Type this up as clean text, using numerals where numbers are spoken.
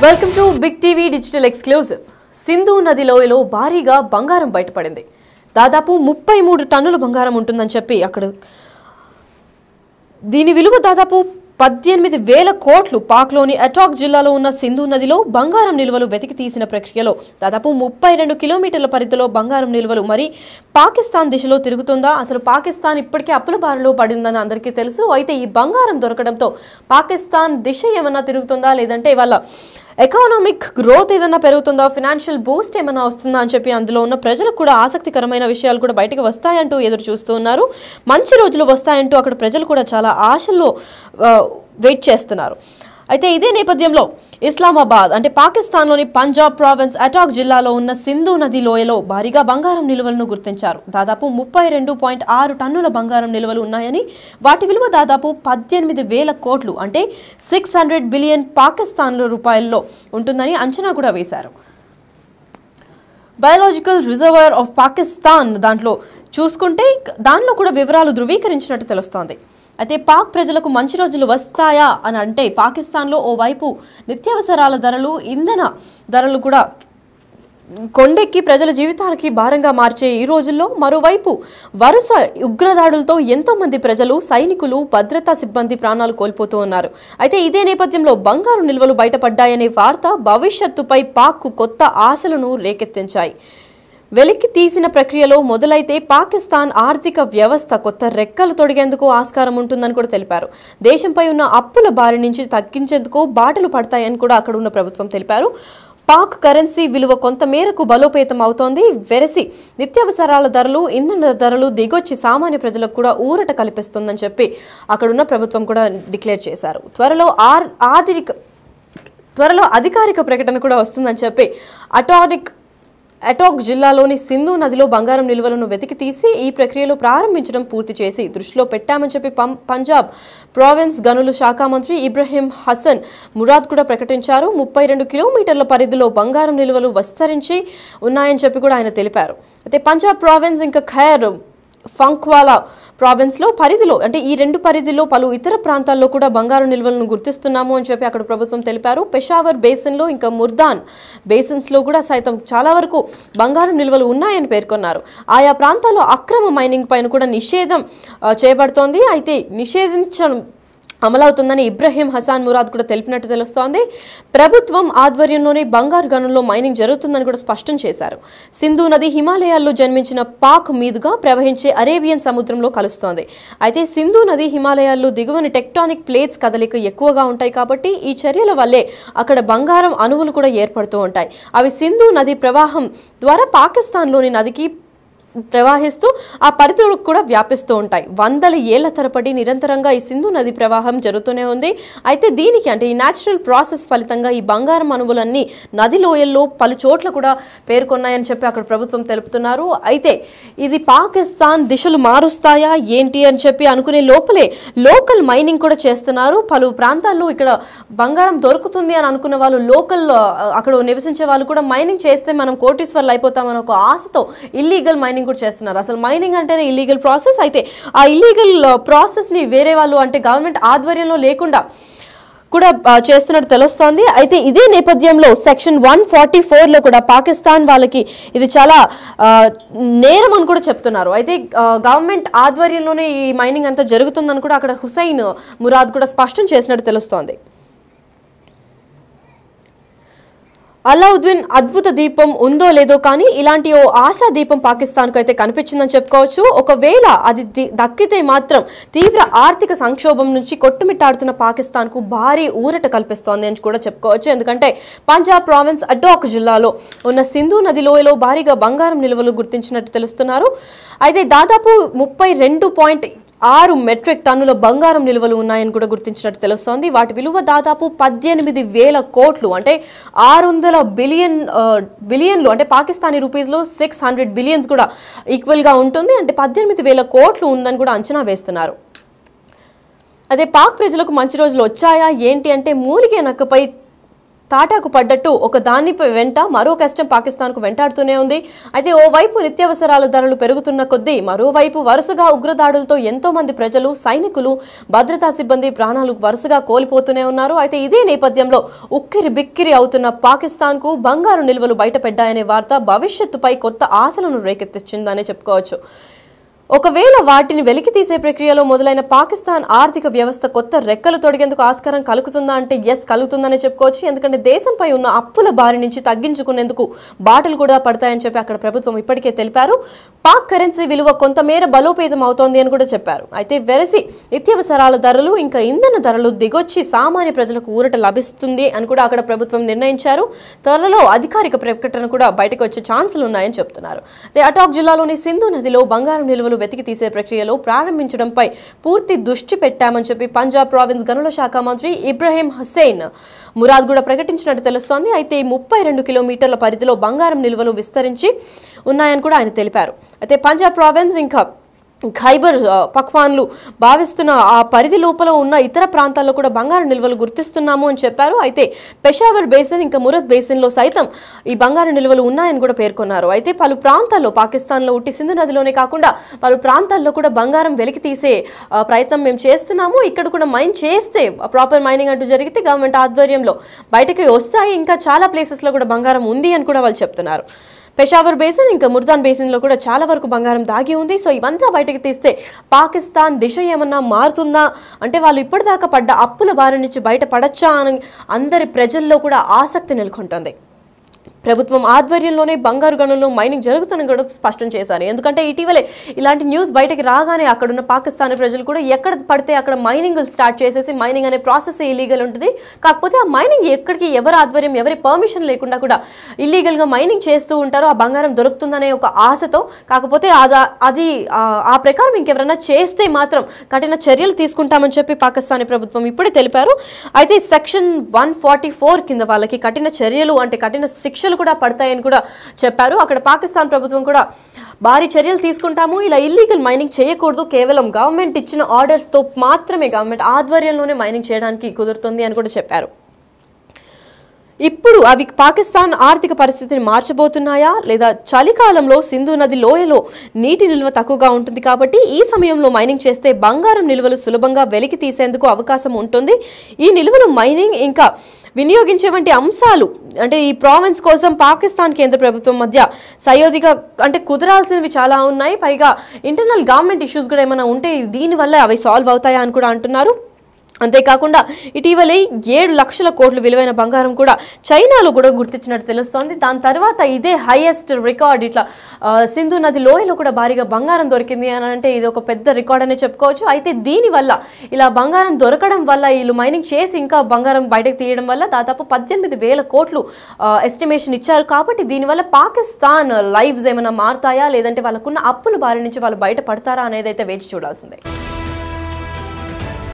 Welcome to big TV digital exclusive. Sindhu నది లోయలో భారీగా బంగారం బయటపడింది. దాదాపు 33 టన్నుల బంగారం ఉంటుందని చెప్పి అక్కడ దీని విలువ దాదాపు 18,000 కోట్లు. పాక్లోని అటాక్ జిల్లాలో ఉన్న సింధు నదిలో బంగారం నిల్వలు వెతికి తీసిన ప్రక్రియలో దాదాపు 32 కిలోమీటర్ల పరిధిలో బంగారం నిల్వలు మరి పాకిస్తాన్ దిశలో తిరుగుతుందా? అసలు పాకిస్తాన్ ఇప్పటికే అప్పుల బారిలో పడిందని అందరికీ తెలుసు. అయితే ఈ బంగారం దొరకడంతో పాకిస్తాన్ దిశ ఏమన్నా తిరుగుతుందా, లేదంటే వాళ్ళ ఎకానమిక్ గ్రోత్ ఏదన్నా పెరుగుతుందా, ఫినాన్షియల్ బూస్ట్ ఏమైనా వస్తుందా అని చెప్పి అందులో ఉన్న ప్రజలకు కూడా ఆసక్తికరమైన విషయాలు కూడా బయటకు వస్తాయంటూ ఎదురు చూస్తూ ఉన్నారు. మంచి రోజులు వస్తాయంటూ అక్కడ ప్రజలు కూడా చాలా ఆశల్లో వెయిట్ చేస్తున్నారు. అయితే ఇదే నేపథ్యంలో ఇస్లామాబాద్ అంటే పాకిస్తాన్లోని పంజాబ్ ప్రావిన్స్ అటాక్ జిల్లాలో ఉన్న సింధు నది లోయలో భారీగా బంగారం నిల్వలను గుర్తించారు. దాదాపు 32.6 టన్నుల బంగారం నిల్వలు ఉన్నాయని, వాటి విలువ దాదాపు 18,000 కోట్లు అంటే 600 బిలియన్ పాకిస్తాన్ రూపాయల్లో ఉంటుందని అంచనా కూడా వేశారు. బయోలాజికల్ రిజర్వాయర్ ఆఫ్ పాకిస్తాన్ దాంట్లో చూసుకుంటే దానిలో కూడా వివరాలు ధృవీకరించినట్టు తెలుస్తోంది. అయితే పాక్ ప్రజలకు మంచి రోజులు వస్తాయా అని అంటే పాకిస్తాన్లో ఓవైపు నిత్యావసరాల ధరలు, ఇంధన ధరలు కూడా కొండెక్కి ప్రజల జీవితానికి భారంగా మార్చే ఈ రోజుల్లో మరోవైపు వరుస ఉగ్రదాడులతో ఎంతో మంది ప్రజలు, సైనికులు, భద్రతా సిబ్బంది ప్రాణాలు కోల్పోతూ ఉన్నారు. అయితే ఇదే నేపథ్యంలో బంగారు నిల్వలు బయటపడ్డాయనే వార్త భవిష్యత్తుపై పాక్కు కొత్త ఆశలను రేకెత్తించాయి. వెలికి తీసిన ప్రక్రియలో మొదలైతే పాకిస్తాన్ ఆర్థిక వ్యవస్థ కొత్త రెక్కలు తొడిగేందుకు ఆస్కారం ఉంటుందని కూడా తెలిపారు. దేశంపై ఉన్న అప్పుల బారి నుంచి తగ్గించేందుకు బాటలు పడతాయని కూడా అక్కడ ఉన్న ప్రభుత్వం తెలిపారు. పాక్ కరెన్సీ విలువ కొంత మేరకు బలోపేతం అవుతోంది. వెరసి నిత్యావసరాల ధరలు, ఇంధన ధరలు దిగొచ్చి సామాన్య ప్రజలకు కూడా ఊరట కల్పిస్తుందని చెప్పి అక్కడున్న ప్రభుత్వం కూడా డిక్లేర్ చేశారు. త్వరలో అధికారిక ప్రకటన కూడా వస్తుందని చెప్పి అటాక్ జిల్లాలోని సింధు నదిలో బంగారం నిల్వలను వెతికి తీసి ఈ ప్రక్రియలో ప్రారంభించడం పూర్తి చేసి దృష్టిలో పెట్టామని చెప్పి పంజాబ్ ప్రావిన్స్ గనుల శాఖ మంత్రి ఇబ్రహీం హసన్ మురాద్ కూడా ప్రకటించారు. 32 కిలోమీటర్ల పరిధిలో బంగారం నిల్వలు విస్తరించి ఉన్నాయని చెప్పి కూడా ఆయన తెలిపారు. అయితే పంజాబ్ ప్రావిన్స్ ఇంకా ఖైర్ ఫంక్వాలా ప్రావిన్స్లో పరిధిలో అంటే ఈ రెండు పరిధిలో పలు ఇతర ప్రాంతాల్లో కూడా బంగారు నిల్వలను గుర్తిస్తున్నాము అని చెప్పి అక్కడ ప్రభుత్వం తెలిపారు. పెషావర్ బేసిన్లో ఇంకా ముర్దాన్ బేసిన్స్లో కూడా సైతం చాలా వరకు బంగారం నిల్వలు ఉన్నాయని పేర్కొన్నారు. ఆయా ప్రాంతాల్లో అక్రమ మైనింగ్ పైన కూడా నిషేధం చేయబడుతోంది. అయితే నిషేధించడం అమలవుతుందని ఇబ్రహీం హసన్ మురాద్ కూడా తెలిపినట్టు తెలుస్తోంది. ప్రభుత్వం ఆధ్వర్యంలోనే బంగారు గనుల్లో మైనింగ్ జరుగుతుందని కూడా స్పష్టం చేశారు. సింధు నది హిమాలయాల్లో జన్మించిన పాక్ మీదుగా ప్రవహించే అరేబియన్ సముద్రంలో కలుస్తోంది. అయితే సింధు నది హిమాలయాల్లో దిగువని టెక్టానిక్ ప్లేట్స్ కదలిక ఎక్కువగా ఉంటాయి కాబట్టి ఈ చర్యల వల్లే అక్కడ బంగారం అణువులు కూడా ఏర్పడుతూ ఉంటాయి. అవి సింధు నది ప్రవాహం ద్వారా పాకిస్తాన్లోని నదికి ప్రవాహిస్తూ ఆ పరిధిలోకి కూడా వ్యాపిస్తూ ఉంటాయి. వందల ఏళ్ల తరబడి నిరంతరంగా ఈ సింధు నది ప్రవాహం జరుగుతూనే ఉంది. అయితే దీనికి అంటే ఈ న్యాచురల్ ప్రాసెస్ ఫలితంగా ఈ బంగారం అణువులన్నీ నది లోయల్లో పలు చోట్ల కూడా పేర్కొన్నాయని చెప్పి అక్కడ ప్రభుత్వం తెలుపుతున్నారు. అయితే ఇది పాకిస్తాన్ దిశలు మారుస్తాయా ఏంటి అని చెప్పి అనుకునే లోపలే లోకల్ మైనింగ్ కూడా చేస్తున్నారు. పలు ప్రాంతాల్లో ఇక్కడ బంగారం దొరుకుతుంది అని అనుకున్న వాళ్ళు, లోకల్ అక్కడ నివసించే వాళ్ళు కూడా మైనింగ్ చేస్తే మనం కోటీశ్వర్లు అయిపోతామని ఒక ఆశతో ఇల్లీగల్ మైనింగ్ కూడా చేస్తున్నారు. అసలు మైనింగ్ అంటేనే ఇల్లీగల్ ప్రాసెస్. అయితే ఆ ఇల్లీగల్ ప్రాసెస్ ని వేరే వాళ్ళు అంటే గవర్నమెంట్ ఆధ్వర్యంలో లేకుండా కూడా చేస్తున్నట్టు తెలుస్తోంది. అయితే ఇదే నేపథ్యంలో సెక్షన్ 144లో కూడా పాకిస్తాన్ వాళ్ళకి ఇది చాలా నేరం అని కూడా చెప్తున్నారు. అయితే గవర్నమెంట్ ఆధ్వర్యంలోనే ఈ మైనింగ్ అంతా జరుగుతుందని కూడా అక్కడ హుసైన్ మురాద్ కూడా స్పష్టం చేసినట్టు తెలుస్తోంది. అలావుద్దీన్ అద్భుత దీపం ఉందో లేదో కానీ ఇలాంటి ఓ ఆశా దీపం పాకిస్తాన్కు అయితే కనిపించిందని చెప్పుకోవచ్చు. ఒకవేళ అది దక్కితే మాత్రం తీవ్ర ఆర్థిక సంక్షోభం నుంచి కొట్టుమిట్టాడుతున్న పాకిస్తాన్కు భారీ ఊరట కల్పిస్తోంది అని కూడా చెప్పుకోవచ్చు. ఎందుకంటే పంజాబ్ ప్రావిన్స్ అటాక్ జిల్లాలో ఉన్న సింధు నది లోయలో భారీగా బంగారం నిల్వలు గుర్తించినట్టు తెలుస్తున్నారు. అయితే దాదాపు 32.6 మెట్రిక్ టన్నుల బంగారం నిల్వలు ఉన్నాయని కూడా గుర్తించినట్టు తెలుస్తోంది. వాటి విలువ దాదాపు 18,000 కోట్లు అంటే 600 బిలియన్లు అంటే పాకిస్తానీ రూపీస్లో 600 బిలియన్స్ కూడా ఈక్వల్గా ఉంటుంది. అంటే 18,000 కోట్లు ఉందని కూడా అంచనా వేస్తున్నారు. అదే పాక్ ప్రజలకు మంచి రోజులు వచ్చాయా ఏంటి అంటే మూలిగే నక్కపై తాటాకు పడ్డట్టు ఒక దాని వెంట మరో కష్టం పాకిస్తాన్కు వెంటాడుతూనే ఉంది. అయితే ఓవైపు నిత్యావసరాల ధరలు పెరుగుతున్న కొద్దీ మరోవైపు వరుసగా ఉగ్రదాడులతో ఎంతో మంది ప్రజలు, సైనికులు, భద్రతా సిబ్బంది ప్రాణాలు వరుసగా కోల్పోతూనే ఉన్నారు. అయితే ఇదే నేపథ్యంలో ఉక్కిరి బిక్కిరి అవుతున్న పాకిస్తాన్కు బంగారు నిల్వలు బయటపడ్డాయనే వార్త భవిష్యత్తుపై కొత్త ఆశలను రేకెత్తించిందనే చెప్పుకోవచ్చు. ఒకవేళ వాటిని వెలికి తీసే ప్రక్రియలో మొదలైన పాకిస్తాన్ ఆర్థిక వ్యవస్థ కొత్త రెక్కలు తొడిగేందుకు ఆస్కారం కలుగుతుందా అంటే ఎస్ కలుగుతుందనే చెప్పుకోవచ్చు. ఎందుకంటే దేశంపై ఉన్న అప్పుల బారి నుంచి తగ్గించుకునేందుకు బాటలు కూడా పడతాయని చెప్పి అక్కడ ప్రభుత్వం ఇప్పటికే తెలిపారు. పాక్ కరెన్సీ విలువ కొంతమేర బలోపేతం అవుతోంది అని కూడా చెప్పారు. అయితే వెరసి నిత్యావసరాల ధరలు ఇంకా ఇంధన ధరలు దిగొచ్చి సామాన్య ప్రజలకు ఊరట లభిస్తుంది అని కూడా అక్కడ ప్రభుత్వం నిర్ణయించారు. త్వరలో అధికారిక ప్రకటన కూడా బయటకు వచ్చే ఛాన్సులు ఉన్నాయని చెప్తున్నారు. అయితే అటాక్ జిల్లాలోని సింధు నదిలో బంగారం నిల్వలు వెతికి తీసే ప్రక్రియలో ప్రారంభించడంపై పూర్తి దృష్టి పెట్టామని చెప్పి పంజాబ్ ప్రావిన్స్ గనుల శాఖ మంత్రి ఇబ్రహీం హుస్సేన్ మురాద్ కూడా ప్రకటించినట్టు తెలుస్తోంది. అయితే 32 కిలోమీటర్ల పరిధిలో బంగారం నిల్వలు విస్తరించి ఉన్నాయని కూడా ఆయన తెలిపారు. అయితే పంజాబ్ ప్రావిన్స్ ఇంకా ఖైబర్ పఖ్వాన్లు భావిస్తున్న ఆ పరిధి లోపల ఉన్న ఇతర ప్రాంతాల్లో కూడా బంగారు నిల్వలు గుర్తిస్తున్నాము అని చెప్పారు. అయితే పెషావర్ బేసిన్ ఇంకా మురద్ బేసిన్లో సైతం ఈ బంగారు నిల్వలు ఉన్నాయని కూడా పేర్కొన్నారు. అయితే పలు ప్రాంతాల్లో పాకిస్తాన్లో ఉట్టి సింధు నదిలోనే కాకుండా పలు ప్రాంతాల్లో కూడా బంగారం వెలికి తీసే ప్రయత్నం మేము చేస్తున్నాము. ఇక్కడ కూడా మైన్ చేస్తే ప్రాపర్ మైనింగ్ అంటూ జరిగితే గవర్నమెంట్ ఆధ్వర్యంలో బయటకి వస్తాయి. ఇంకా చాలా ప్లేసెస్లో కూడా బంగారం ఉంది అని కూడా వాళ్ళు చెప్తున్నారు. పెషావర్ బేసిన్ ఇంకా ముర్దాన్ బేసిన్లో కూడా చాలా వరకు బంగారం దాగి ఉంది. సో ఇవంతా బయటకు తీస్తే పాకిస్తాన్ దిశ ఏమన్నా మారుతుందా అంటే వాళ్ళు ఇప్పటిదాకా పడ్డ అప్పుల బారి నుంచి బయటపడచ్చా అని అందరి ప్రజల్లో కూడా ఆసక్తి నెలకొంటుంది. ప్రభుత్వం ఆధ్వర్యంలోనే బంగారు గనుల్లో మైనింగ్ జరుగుతుందని కూడా స్పష్టం చేశారు. ఎందుకంటే ఇటీవలే ఇలాంటి న్యూస్ బయటకి రాగానే అక్కడున్న పాకిస్తానీ ప్రజలు కూడా ఎక్కడ పడితే అక్కడ మైనింగ్ స్టార్ట్ చేసేసి మైనింగ్ అనే ప్రాసెస్ ఇల్లీగల్ ఉంటుంది. కాకపోతే ఆ మైనింగ్ ఎక్కడికి ఎవరి ఆధ్వర్యం ఎవరి పర్మిషన్ లేకుండా కూడా ఇల్లీగల్గా మైనింగ్ చేస్తూ ఉంటారు. ఆ బంగారం దొరుకుతుందనే ఒక ఆశతో. కాకపోతే అది ఆ ప్రకారం ఇంకెవరైనా చేస్తే మాత్రం కఠిన చర్యలు తీసుకుంటామని చెప్పి పాకిస్తానీ ప్రభుత్వం ఇప్పుడే తెలిపారు. అయితే సెక్షన్ 144 కింద వాళ్ళకి కఠిన చర్యలు అంటే కఠిన శిక్షలు కూడా పడతాయని కూడా చెప్పారు. అక్కడ పాకిస్తాన్ ప్రభుత్వం కూడా భారీ చర్యలు తీసుకుంటాము, ఇలా ఇల్లీగల్ మైనింగ్ చేయకూడదు, కేవలం గవర్నమెంట్ ఇచ్చిన ఆర్డర్స్తో మాత్రమే గవర్నమెంట్ ఆధ్వర్యంలోనే మైనింగ్ చేయడానికి కుదురుతుంది అని కూడా చెప్పారు. ఇప్పుడు అవి పాకిస్తాన్ ఆర్థిక పరిస్థితిని మార్చబోతున్నాయా లేదా చలికాలంలో సింధు నది లోయలో నీటి నిల్వ తక్కువగా ఉంటుంది కాబట్టి ఈ సమయంలో మైనింగ్ చేస్తే బంగారం నిల్వలు సులభంగా వెలికి తీసేందుకు అవకాశం ఉంటుంది. ఈ నిల్వలు మైనింగ్ ఇంకా వినియోగించే వంటి అంశాలు అంటే ఈ ప్రావిన్స్ కోసం పాకిస్తాన్ కేంద్ర ప్రభుత్వం మధ్య సయోధిగా అంటే కుదరాల్సినవి చాలా ఉన్నాయి. పైగా ఇంటర్నల్ గవర్నమెంట్ ఇష్యూస్ కూడా ఏమైనా ఉంటే దీనివల్ల అవి సాల్వ్ అవుతాయా అని కూడా అంటున్నారు. అంతేకాకుండా ఇటీవలే 7 లక్షల కోట్ల విలువైన బంగారం కూడా చైనాలో కూడా గుర్తించినట్టు తెలుస్తోంది. దాని తర్వాత ఇదే హైయెస్ట్ రికార్డ్ ఇట్లా సింధు నది లోయలో కూడా భారీగా బంగారం దొరికింది అని అంటే ఇది ఒక పెద్ద రికార్డ్ అనే చెప్పుకోవచ్చు. అయితే దీనివల్ల ఇలా బంగారం దొరకడం వల్ల వీళ్ళు మైనింగ్ చేసి ఇంకా బంగారం బయటకు తీయడం వల్ల దాదాపు 18,000 కోట్లు ఎస్టిమేషన్ ఇచ్చారు. కాబట్టి దీనివల్ల పాకిస్తాన్ లైవ్స్ ఏమైనా మారుతాయా లేదంటే వాళ్ళకున్న అప్పుల బారి నుంచి వాళ్ళు బయటపడతారా అనేది అయితే వేచి చూడాల్సిందే.